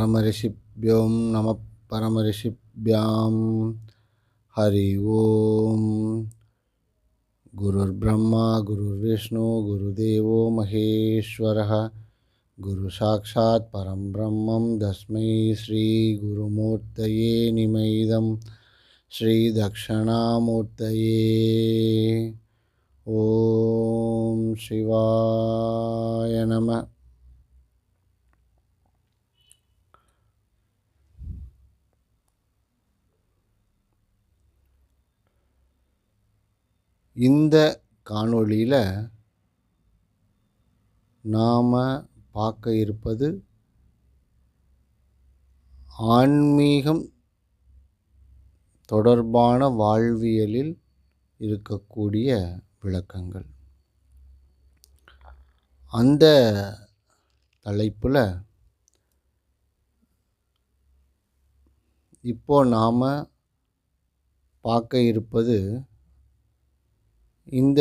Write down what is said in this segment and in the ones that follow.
परमऋषिभ्यो नमः परमऋषिभ्यां हरि ओम। गुरुर्ब्रह्मा गुरुर्विष्णु गुरुदेवो महेश्वरः गुरु साक्षात् परं ब्रह्मं तस्मै श्री गुरुमूर्तये निमैदं श्री दक्षिणामूर्तये। ओम शिवाय नमः। இந்த காணொளியில் நாம் பார்க்க இருப்பது ஆன்மீகம் தொடர்பான வாழ்வியலில் இருக்கக்கூடிய விளக்கங்கள். அந்த தலைப்பில் இப்போ நாம் பார்க்க இருப்பது இந்த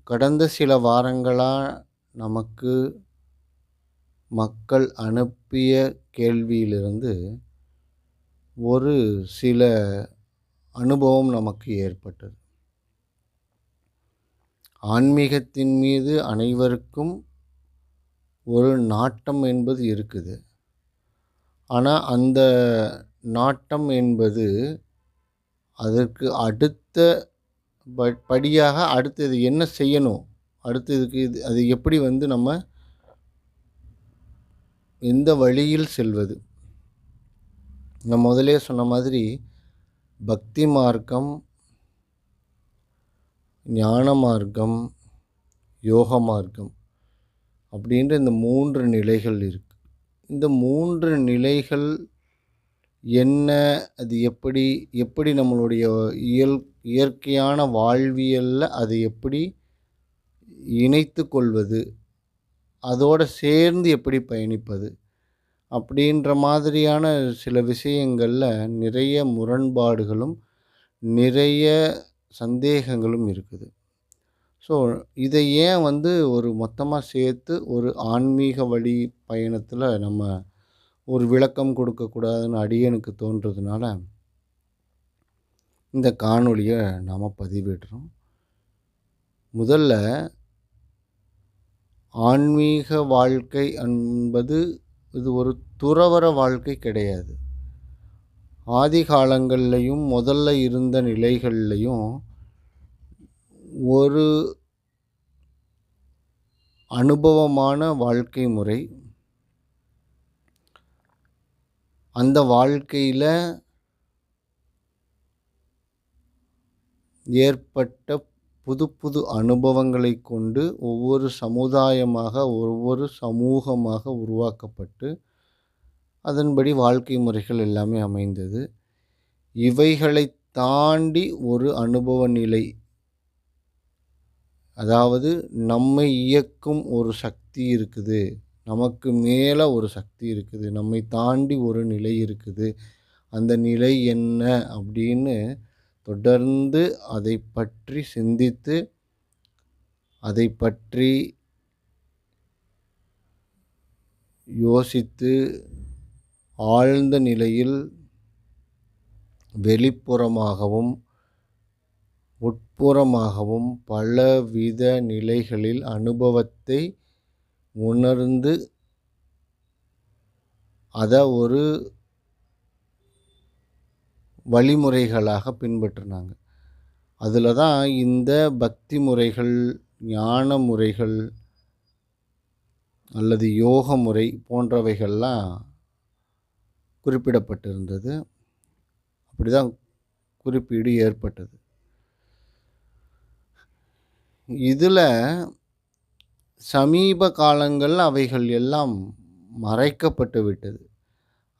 கடந்த சில வாரங்களாக நமக்கு மக்கள் அனுப்பிய கேள்வியிலிருந்து ஒரு சில அனுபவம் நமக்கு ஏற்பட்டது. ஆன்மீகத்தின் மீது அனைவருக்கும் ஒரு நாட்டம் என்பது இருக்குது. ஆனால் அந்த நாட்டம் என்பது அதற்கு அடுத்த படியாக அடுத்தது என்ன செய்யணும், அடுத்ததுக்கு அது எப்படி நம்ம எந்த வழியில் செல்வது. நான் முதலே சொன்ன மாதிரி பக்தி மார்க்கம், ஞான மார்க்கம், யோக மார்க்கம் அப்படின்ற இந்த 3 நிலைகள் இருக்குது. இந்த 3 நிலைகள் என்ன, அது எப்படி நம்மளுடைய இயற்கையான வாழ்வியலில் அதை எப்படி இணைத்து கொள்வது, அதோடு சேர்ந்து எப்படி பயணிப்பது அப்படின்ற மாதிரியான சில விஷயங்களில் நிறைய முரண்பாடுகளும் நிறைய சந்தேகங்களும் இருக்குது. ஸோ இதை ஏன் ஒரு மொத்தமாக சேர்த்து ஒரு ஆன்மீக வழி பயணத்தில் நம்ம ஒரு விளக்கம் கொடுக்கக்கூடாதுன்னு அடியனுக்கு தோன்றதுனால இந்த காணொளியை நாம் பதிவிடுறோம். முதல்ல ஆன்மீக வாழ்க்கை என்பது இது ஒரு துறவற வாழ்க்கை கிடையாது. ஆதி காலங்கள்லையும் முதல்ல இருந்த நிலைகள்லையும் ஒரு அனுபவமான வாழ்க்கை முறை. அந்த வாழ்க்கையில் ஏற்பட்ட புது புது அனுபவங்களை கொண்டு ஒவ்வொரு சமுதாயமாக ஒவ்வொரு சமூகமாக உருவாக்கப்பட்டு அதன்படி வாழ்க்கை முறைகள் எல்லாமே அமைந்தது. இவைகளை தாண்டி ஒரு அனுபவ நிலை, அதாவது நம்மை இயக்கும் ஒரு சக்தி இருக்குது, நமக்கு மேலே ஒரு சக்தி இருக்குது, நம்மை தாண்டி ஒரு நிலை இருக்குது. அந்த நிலை என்ன அப்படின்னு தொடர்ந்து அதை பற்றி சிந்தித்து அதை பற்றி யோசித்து ஆழ்ந்த நிலையில் வெளிப்புறமாகவும் உட்புறமாகவும் பலவித நிலைகளில் அனுபவத்தை உணர்ந்து அதை ஒரு வழிமுறைகளாக பின்பற்றினாங்க. அதில் தான் இந்த பக்தி முறைகள், ஞான முறைகள் அல்லது யோக முறை போன்றவைகள்லாம் குறிப்பிடப்பட்டிருந்தது. அப்படி தான் குறிப்பீடு ஏற்பட்டது. இதில் சமீப காலங்களில் அவைகள் எல்லாம் மறைக்கப்பட்டு விட்டது.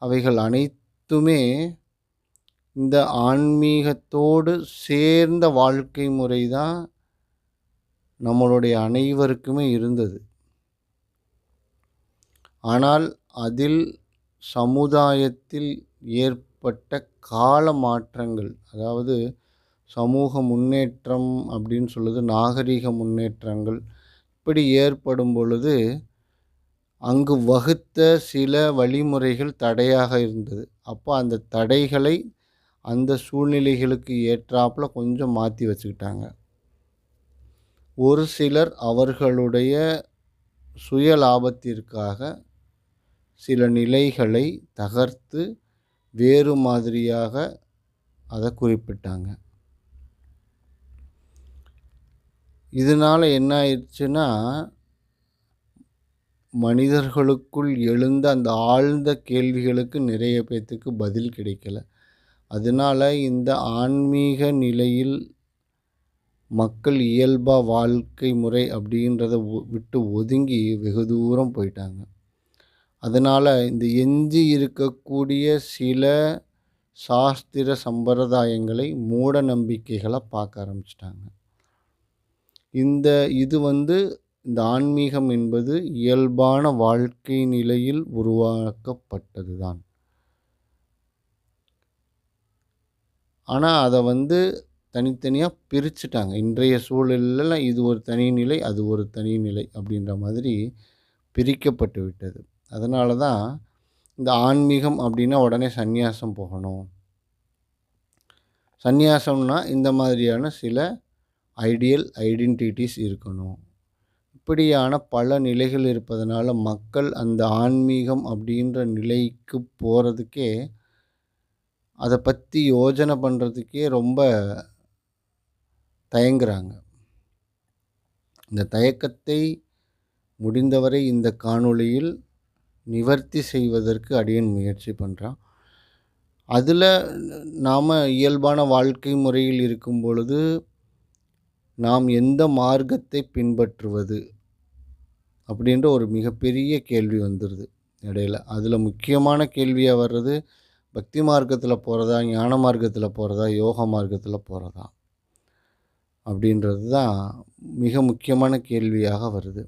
அவைகள் அனைத்துமே இந்த ஆன்மீகத்தோடு சேர்ந்த வாழ்க்கை முறை தான் நம்மளுடைய அனைவருக்குமே இருந்தது. ஆனால் அதில் சமுதாயத்தில் ஏற்பட்ட கால மாற்றங்கள், அதாவது சமூக முன்னேற்றம் அப்படின்னு சொல்லுது, நாகரிக முன்னேற்றங்கள் இப்படி ஏற்படும் பொழுது அங்கு வகுத்த சில வழிமுறைகள் தடையாக இருந்தது. அப்போ அந்த தடைகளை அந்த சூழ்நிலைகளுக்கு ஏற்றாப்புல கொஞ்சம் மாத்தி வச்சுக்கிட்டாங்க. ஒரு சிலர் அவர்களுடைய சுய லாபத்திற்காக சில நிலைகளை தகர்த்து வேறு மாதிரியாக அத குறிப்பிட்டாங்க. இதனால என்ன ஆயிடுச்சுன்னா, மனிதர்களுக்குள் எழுந்த அந்த ஆழ்ந்த கேள்விகளுக்கு நிறைய பேத்துக்கு பதில் கிடைக்கல. அதனால இந்த ஆன்மீக நிலையில் மக்கள் இயல்பா வாழ்க்கை முறை அப்படின்றத விட்டு ஒதுங்கி வெகு தூரம் போயிட்டாங்க. அதனால இந்த எஞ்சி இருக்கக்கூடிய சில சாஸ்திர சம்பிரதாயங்களை மூட நம்பிக்கைகளா பார்க்க ஆரம்பிச்சுட்டாங்க. இது இந்த ஆன்மீகம் என்பது இயல்பான வாழ்க்கை நிலையில் உருவாக்கப்பட்டது தான். ஆனா அத தனித்தனியா பிரிச்சுட்டாங்க. இன்றைய சூழல்ல இது ஒரு தனி நிலை, அது ஒரு தனி நிலை அப்படின்ற மாதிரி பிரிக்கப்பட்டு விட்டது. அதனால தான் இந்த ஆன்மீகம் அப்படின்னா உடனே சந்நியாசம் போகணும். சந்நியாசம்னா இந்த மாதிரியான சில ஐடென்டிட்டிஸ் இருக்கணும். இப்படியான பல நிலைகள் இருப்பதனால மக்கள் அந்த ஆன்மீகம் அப்படின்ற நிலைக்கு போறதுக்கே, அத பத்தி யோசனை பண்றதுக்கே ரொம்ப தயங்குறாங்க. இந்த தயக்கத்தை முடிந்தவரை இந்த காணொளியில் நிவர்த்தி செய்வதற்கு அடியேன் முயற்சி பண்றேன். அதில நாம இயல்பான வாழ்க்கை முறையில் இருக்கும் பொழுது, நாம் எந்த மார்க்கத்தை பின்பற்றுவது? அப்படின்ற ஒரு மிகப்பெரிய கேள்வி வந்துருது இடையில. அதில முக்கியமான கேள்வியா வர்றது, பக்தி மார்க்கத்தில போறதா? ஞான மார்க்கத்தில போறதா? யோக மார்க்கத்தில போறதா? அப்படின்றது தான் மிக முக்கியமான கேள்வியாக வருது.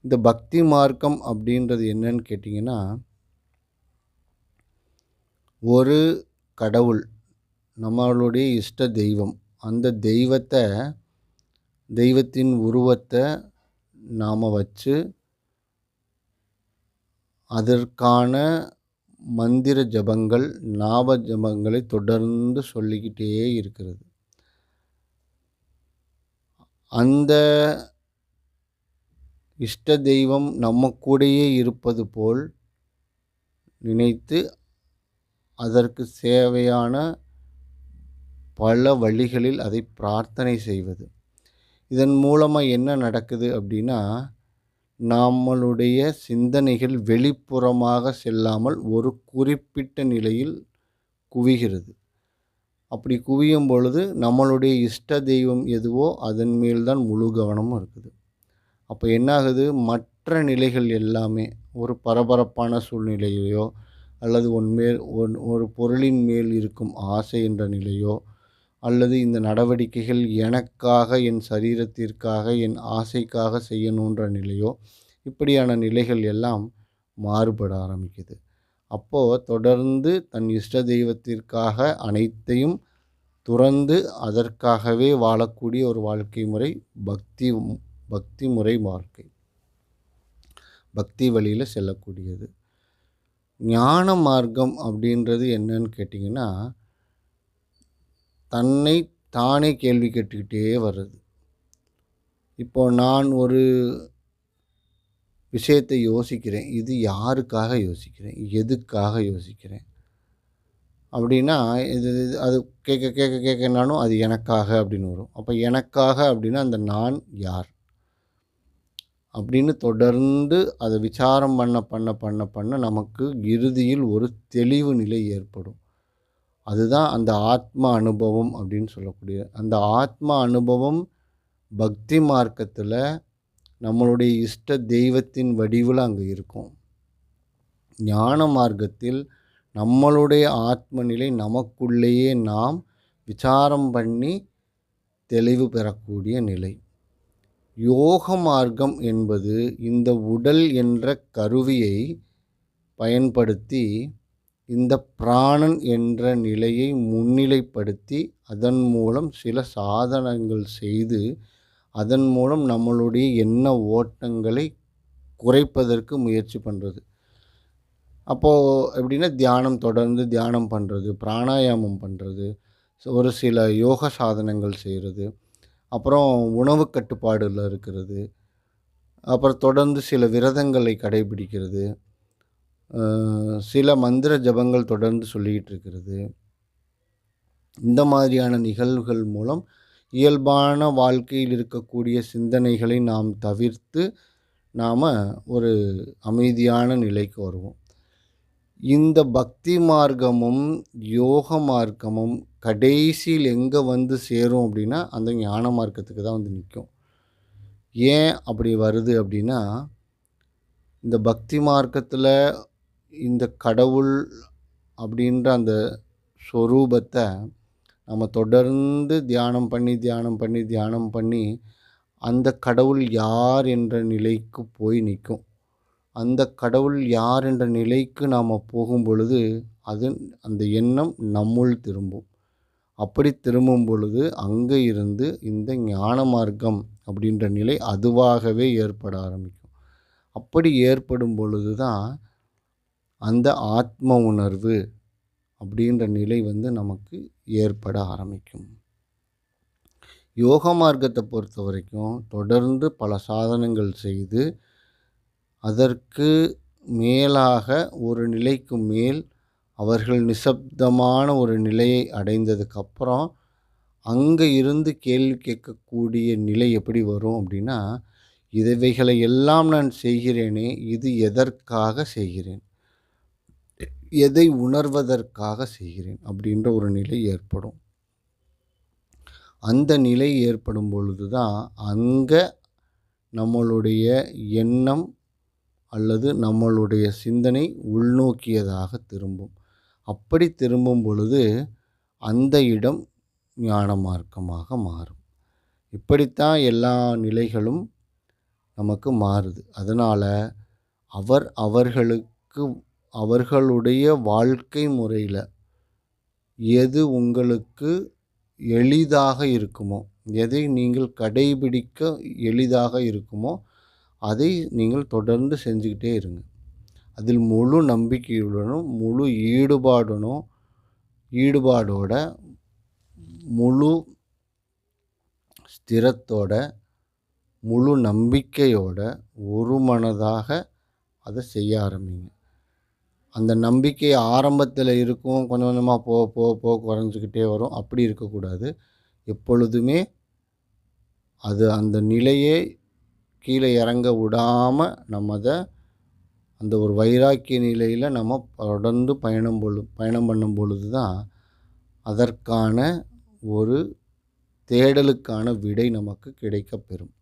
இந்த பக்தி மார்க்கம் அப்படின்றது என்னன்னு கேட்டிங்கன்னா, ஒரு கடவுள், நம்மளுடைய இஷ்ட தெய்வம். அந்த தெய்வத்தின் உருவத்த நாம வச்சு, அதற்கான மந்திர ஜபங்கள், நாம ஜபங்களை தொடர்ந்து சொல்லிக்கிட்டே இருக்கிறது. அந்த இஷ்ட தெய்வம் நம்ம கூடயே இருப்பது போல் நினைத்து, அதற்கு தேவையான பல வழிகளில் அதை பிரார்த்தனை செய்வது. இதன் மூலமா என்ன நடக்குது அப்படின்னா, நம்மளுடைய சிந்தனைகள் வெளிப்புறமாக செல்லாமல் ஒரு குறிப்பிட்ட நிலையில் குவிகிறது. அப்படி குவியும் பொழுது நம்மளுடைய இஷ்ட தெய்வம் எதுவோ அதன் மேல் தான் முழு கவனமும் இருக்குது. அப்போ என்ன ஆகுது, மற்ற நிலைகள் எல்லாமே ஒரு பரபரப்பான சூழ்நிலையோ அல்லது ஒரு பொருளின் மேல் இருக்கும் ஆசை என்ற நிலையோ, அல்லது இந்த நடவடிக்கைகள் எனக்காக, என் சரீரத்திற்காக, என் ஆசைக்காக செய்யணுன்ற நிலையோ, இப்படியான நிலைகள் எல்லாம் மாறுபட ஆரம்பிக்குது. அப்போ தொடர்ந்து தன் இஷ்ட தெய்வத்திற்காக அனைத்தையும் துறந்து அதற்காகவே வாழக்கூடிய ஒரு வாழ்க்கை முறை பக்தி முறை வாழ்க்கை. பக்தி வழியில செல்லக்கூடியது. ஞான மார்க்கம் அப்படின்றது என்னன்னு கேட்டிங்கன்னா, தன்னை தானே கேள்வி கேட்டுக்கிட்டே வர்றது. இப்போ நான் ஒரு விஷயத்தை யோசிக்கிறேன். இது யாருக்காக யோசிக்கிறேன்? எதுக்காக யோசிக்கிறேன்? அப்படின்னா அது கேட்க என்னாலும் அது எனக்காக அப்படின்னு வரும். அப்போ எனக்காக அப்படின்னா அந்த நான் யார்? அப்படின்னு தொடர்ந்து அதை விசாரம் பண்ண நமக்கு இறுதியில் ஒரு தெளிவு நிலை ஏற்படும். அதுதான் அந்த ஆத்ம அனுபவம் அப்படின்னு சொல்லக்கூடிய. அந்த ஆத்ம அனுபவம் பக்தி மார்க்கத்தில் நம்மளுடைய இஷ்ட தெய்வத்தின் வடிவில் அங்கே இருக்கும். ஞான மார்க்கத்தில் நம்மளுடைய ஆத்ம நிலை நமக்குள்ளேயே நாம் விசாரம் பண்ணி தெளிவு பெறக்கூடிய நிலை. யோக மார்க்கம் என்பது இந்த உடல் என்ற கருவியை பயன்படுத்தி இந்த பிராணன் என்ற நிலையை முன்னிலைப்படுத்தி அதன் மூலம் சில சாதனங்கள் செய்து அதன் மூலம் நம்மளுடைய எண்ண ஓட்டங்களை குறைப்பதற்கு முயற்சி பண்ணுறது. அப்போது எப்படின்னா தொடர்ந்து தியானம் பண்ணுறது, பிராணாயாமம் பண்ணுறது, ஒரு சில யோக சாதனங்கள் செய்கிறது, அப்புறம் உணவு கட்டுப்பாடில் இருக்கிறது, அப்புறம் தொடர்ந்து சில விரதங்களை கடைபிடிக்கிறது, சில மந்திர ஜபங்கள் தொடர்ந்து சொல்லிக்கிட்டு இருக்கிறது. இந்த மாதிரியான நிகழ்வுகள் மூலம் இயல்பான வாழ்க்கையில் இருக்கக்கூடிய சிந்தனைகளை நாம் தவிர்த்து நாம் ஒரு அமைதியான நிலைக்கு வருவோம். இந்த பக்தி மார்க்கமும் யோக மார்க்கமும் கடைசியில் எங்கே வந்து சேரும் அப்படின்னா அந்த ஞான மார்க்கத்துக்கு தான் வந்து நிற்கும். ஏன் அப்படி வருது அப்படின்னா, இந்த பக்தி மார்க்கத்தில் இந்த கடவுள் அப்படின்ற அந்த ஸ்வரூபத்தை நம்ம தொடர்ந்து தியானம் பண்ணி அந்த கடவுள் யார் என்ற நிலைக்கு போய் நிற்கும். அந்த கடவுள் யார் என்ற நிலைக்கு நாம் போகும் பொழுது அந்த எண்ணம் நம்முள் திரும்பும். அப்படி திரும்பும் பொழுது அங்கே இருந்து இந்த ஞான மார்க்கம் அப்படின்ற நிலை அதுவாகவே ஏற்பட ஆரம்பிக்கும். அப்படி ஏற்படும் பொழுது தான் அந்த ஆத்ம உணர்வு அப்படின்ற நிலை வந்து நமக்கு ஏற்பட ஆரம்பிக்கும். யோக மார்க்கத்தை பொறுத்த வரைக்கும் தொடர்ந்து பல சாதனங்கள் செய்து அதற்கு மேலாக ஒரு நிலைக்கு மேல் அவர்கள் நிசப்தமான ஒரு நிலையை அடைந்ததுக்கப்புறம் அங்கே இருந்து கேள்வி கேட்கக்கூடிய நிலை எப்படி வரும் அப்படின்னா, இவைகளை எல்லாம் நான் செய்கிறேனே, இது எதற்காக செய்கிறேன், எதை உணர்வதற்காக செய்கிறேன் அப்படின்ற ஒரு நிலை ஏற்படும். அந்த நிலை ஏற்படும் பொழுது தான் அங்கே நம்மளுடைய எண்ணம் அல்லது நம்மளுடைய சிந்தனை உள்நோக்கியதாக திரும்பும். அப்படி திரும்பும் பொழுது அந்த இடம் ஞான மார்க்கமாக மாறும். இப்படித்தான் எல்லா நிலைகளும் நமக்கு மாறுது. அதனால் அவர்களுக்கு அவர்களுடைய வாழ்க்கை முறையில் எது உங்களுக்கு எளிதாக இருக்குமோ, எதை நீங்கள் கடைபிடிக்க எளிதாக இருக்குமோ அதை நீங்கள் தொடர்ந்து செஞ்சுக்கிட்டே இருங்க. அதில் முழு நம்பிக்கையுடனும் முழு ஈடுபாடோட முழு ஸ்திரத்தோட முழு நம்பிக்கையோட ஒரு மனதாக அதை செய்ய ஆரம்பிங்க. அந்த நம்பிக்கை ஆரம்பத்தில் இருக்கும், கொஞ்சம் கொஞ்சமாக போக குறைஞ்சிக்கிட்டே வரும். அப்படி இருக்கக்கூடாது. எப்பொழுதுமே அது அந்த நிலையே கீழே இறங்க விடாமல் நம்ம அந்த ஒரு வைராக்கிய நிலையில் நம்ம தொடர்ந்து பயணம் பண்ணும் பொழுது தான் அதற்கான ஒரு தேடலுக்கான விடை நமக்கு கிடைக்கப்பெறும்.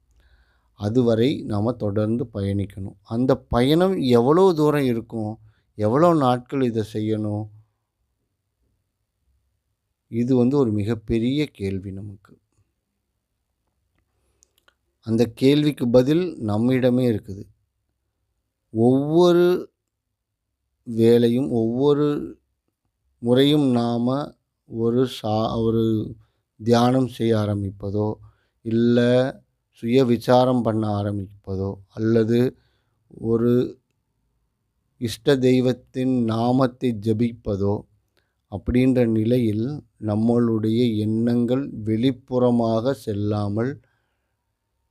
அதுவரை நாம் தொடர்ந்து பயணிக்கணும். அந்த பயணம் எவ்வளோ தூரம் இருக்கும், எவ்வளோ நாட்கள் இதை செய்யணும், இது வந்து ஒரு மிகப்பெரிய கேள்வி நமக்கு. அந்த கேள்விக்கு பதில் நம்மிடமே இருக்குது. ஒவ்வொரு வேளையும் ஒவ்வொரு முறையும் நாம் ஒரு தியானம் செய்ய ஆரம்பிப்பதோ, இல்லை சுய விசாரம் பண்ண ஆரம்பிப்பதோ, அல்லது ஒரு இஷ்ட தெய்வத்தின் நாமத்தை ஜபிப்பதோ அப்படின்ற நிலையில் நம்மளுடைய எண்ணங்கள் வெளிப்புறமாக செல்லாமல்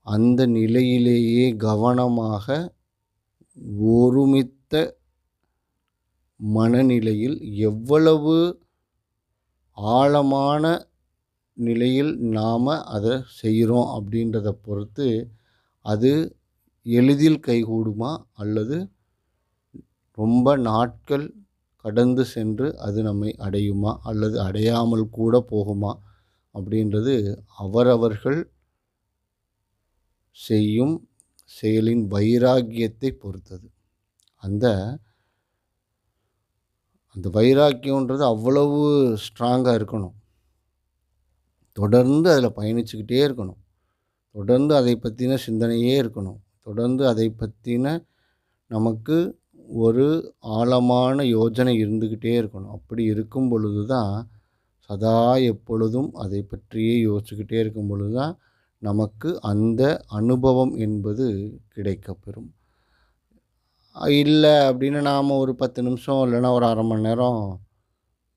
அந்த நிலையிலேயே கவனமாக ஒருமித்த மனநிலையில் எவ்வளவு ஆழமான நிலையில் நாம் அதை செய்கிறோம் அப்படின்றத பொறுத்து அது எளிதில் கைகூடுமா அல்லது ரொம்ப நாட்கள் கடந்து சென்று அது நம்மை அடையுமா அல்லது அடையாமல் கூட போகுமா அப்படின்றது அவரவர்கள் செய்யும் செயலின் வைராக்கியத்தை பொறுத்தது. அந்த வைராக்கியன்றது அவ்வளவு ஸ்ட்ராங்காக இருக்கணும். தொடர்ந்து அதில் பயணிச்சுக்கிட்டே இருக்கணும். தொடர்ந்து அதை பற்றின சிந்தனையே இருக்கணும். தொடர்ந்து அதை பற்றின நமக்கு ஒரு ஆழமான யோசனை இருந்துக்கிட்டே இருக்கணும். அப்படி இருக்கும் பொழுது தான் சதா எப்பொழுதும் அதை பற்றியே யோசிச்சுக்கிட்டே இருக்கும் பொழுது தான் நமக்கு அந்த அனுபவம் என்பது கிடைக்கப்பெறும். இல்ல அப்படின்னு நாம ஒரு 10 நிமிஷம் இல்லைன்னா ஒரு 1/2 மணி நேரம்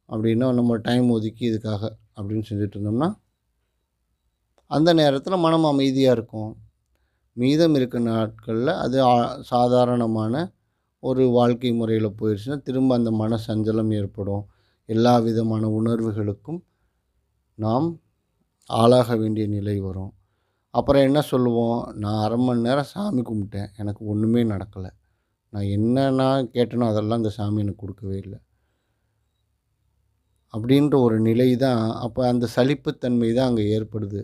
அப்படின்னு நம்ம டைம் ஒதுக்கி இதுக்காக அப்படின்னு செஞ்சுட்டு இருந்தோம்னா, அந்த நேரத்தில மனம் அமைதியா இருக்கும். மீதம் இருக்க நாட்கள்ல அது சாதாரணமான ஒரு வாழ்க்கை முறையில போயிருச்சுன்னா, திரும்ப அந்த மன சஞ்சலம் ஏற்படும். எல்லா விதமான உணர்வுகளுக்கும் நாம் ஆளாக வேண்டிய நிலை வரும். அப்புறம் என்ன சொல்லுவோம், "நான் 1/2 மணி நேரம் சாமி கும்பிட்டேன். எனக்கு ஒண்ணுமே நடக்கல. நான் என்னென்ன கேட்டேனோ அதெல்லாம் இந்த சாமி எனக்கு குடுக்கவே இல்ல." அப்படின்ற ஒரு நிலை தான் அப்ப அந்த சலிப்புத்தன்மை தான் அங்க ஏற்படுது.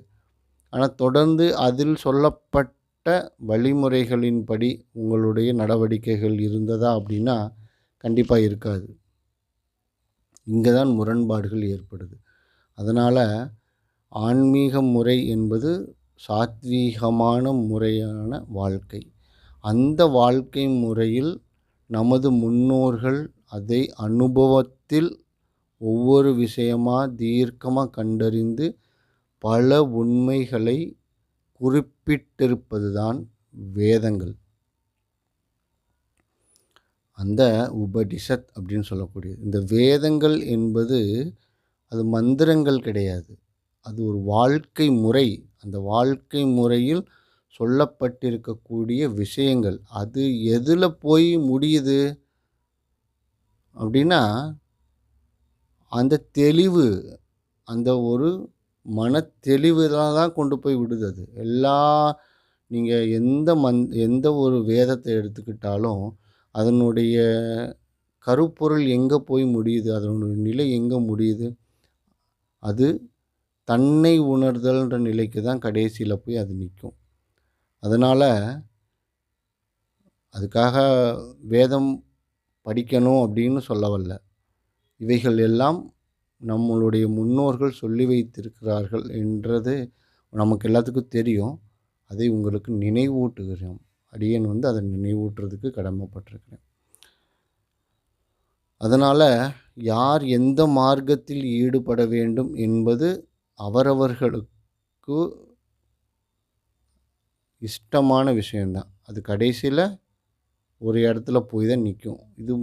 ஆனா தொடர்ந்து அதில் சொல்லப்பட்ட வழிமுறைகளின்படி உங்களுடைய நடவடிக்கைகள் இருந்ததா அப்படின்னா, கண்டிப்பா இருக்காது. இங்க தான் முரண்பாடுகள் ஏற்படுது. அதனால ஆன்மீக முறை என்பது சாத்வீகமான முறையான வாழ்க்கை. அந்த வாழ்க்கை முறையில் நமது முன்னோர்கள் அதை அனுபவத்தில் ஒவ்வொரு விஷயமா தீர்க்கமா கண்டறிந்து பல உண்மைகளை குறிப்பிட்டிருப்பது தான் வேதங்கள். அந்த உபனிஷத் அப்படின்னு சொல்லக்கூடியது. இந்த வேதங்கள் என்பது அது மந்திரங்கள் கிடையாது. அது ஒரு வாழ்க்கை முறை. அந்த வாழ்க்கை முறையில் சொல்லப்பட்டிருக்கக்கூடிய விஷயங்கள். அது எதுல போய் முடியுது அப்படின்னா, அந்த தெளிவு, அந்த ஒரு மனத்தெளிவுல தான் கொண்டு போய் விடுது அது. நீங்க எந்த ஒரு வேதத்த எடுத்துக்கிட்டாலும், அதனுடைய கருப்பொருள் எங்க போய் முடியுது? அதனுடைய நிலை எங்க முடியுது? அது தன்னை உணர்தல்ன்ற நிலைக்கு தான் கடைசியில போய் அது நிக்கும். அதனால அதுக்காக வேதம் படிக்கணும் அப்படின்னு சொல்ல வரல. இவைகள் எல்லாம் நம்மளுடைய முன்னோர்கள் சொல்லி வைத்திருக்கிறார்கள் என்றது நமக்கு எல்லாத்துக்கும் தெரியும். அதை உங்களுக்கு நினைவூட்டுகிறோம். அடியேன் அதை நினைவூட்டுறதுக்கு கடமைப்பட்டிருக்கிறேன். அதனால யார் எந்த மார்க்கத்தில் ஈடுபட வேண்டும் என்பது அவரவர்களுக்கு இஷ்டமான விஷயந்தான். அது கடைசியில ஒரு இடத்துல போய் தான் நிக்கும். இது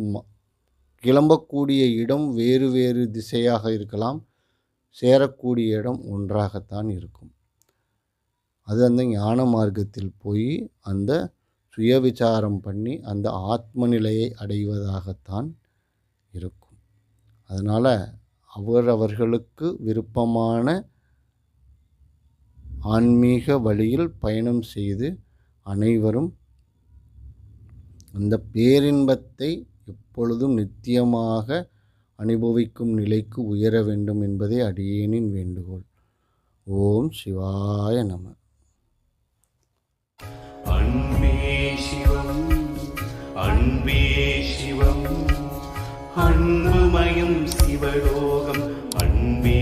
கிளம்பக்கூடிய இடம் வேறு வேறு திசையாக இருக்கலாம். சேரக்கூடிய இடம் ஒன்றாகத்தான் இருக்கும். அது அந்த ஞான மார்க்கத்தில் போய் அந்த சுயவிசாரம் பண்ணி அந்த ஆத்ம நிலையை அடைவதாகத்தான் இருக்கும். அதனால அவரவர்களுக்கு விருப்பமான ஆன்மீக வழியில் பயணம் செய்து அனைவரும் அந்த பேரின்பத்தை எப்பொழுதும் நித்தியமாக அனுபவிக்கும் நிலைக்கு உயர வேண்டும் என்பதே அடியேனின் வேண்டுகோள். ஓம் சிவாய நம. அன்பே சிவம், அன்பே சிவம், அன்புமயம் சிவலோகம், அன்பே